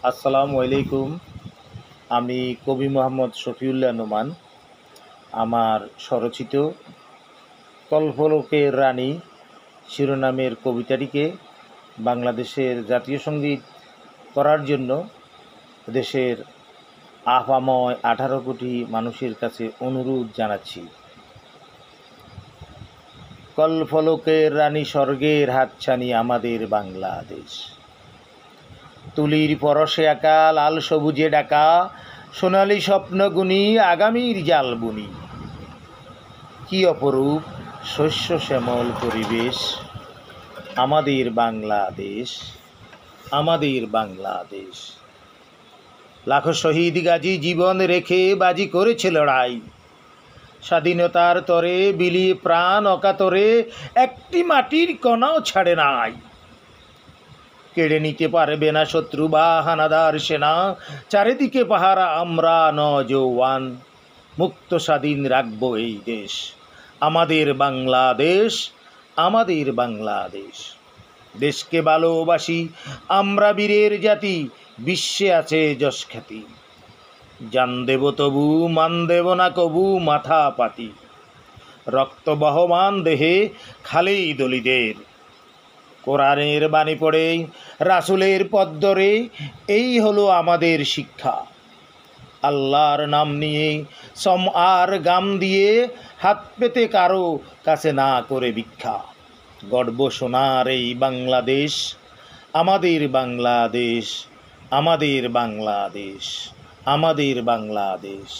আসসালামু আলাইকুম। আমি কবি মোহাম্মদ শফিউল্লাহ নোমান। আমার স্বরচিত কল্পলোকের রানী শিরোনামের কবিতাটিকে বাংলাদেশের জাতীয় সঙ্গীত করার জন্য দেশের আপাময় 18 কোটি মানুষের কাছে অনুরোধ জানাচ্ছি। কল্পলোকের রানী স্বর্গের হাতছানি আমাদের বাংলাদেশ। তুলির পরশে আঁকা লাল সবুজে ডাকা সোনালি স্বপ্নগুনি আগামীর জাল বুনি। কি অপরূপ শস্য শ্যামল পরিবেশ আমাদের বাংলাদেশ, আমাদের বাংলাদেশ। লাখো শহীদ গাজী জীবন রেখে বাজি করেছে লড়াই, স্বাধীনতার তরে বিলিয়ে প্রাণ অকাতরে একটি মাটির কণাও ছাড়ে নাই। কেড়ে নিতে পারবে না শত্রু বা হানাদার সেনা, চারিদিকে পাহারা আমরা নওজওয়ান। মুক্ত স্বাধীন রাখবো এই দেশ, আমাদের বাংলাদেশ, আমাদের বাংলাদেশ। দেশকে ভালোবাসি আমরা বীরের জাতি, বিশ্বে আছে যশ খ্যাতি। জান দেব তবু মান দেব না কবু মাথা পাতি, রক্ত বহমান দেহে খালেই দলিদের। কোরআনের বাণী পড়ে রাসূলের পথ ধরে এই হলো আমাদের শিক্ষা। আল্লাহর নাম নিয়ে সম আর গাম দিয়ে হাত পেতে কারো কাছে না করে ভিক্ষা। গর্ব সোনার এই বাংলাদেশ, আমাদের বাংলাদেশ, আমাদের বাংলাদেশ, আমাদের বাংলাদেশ।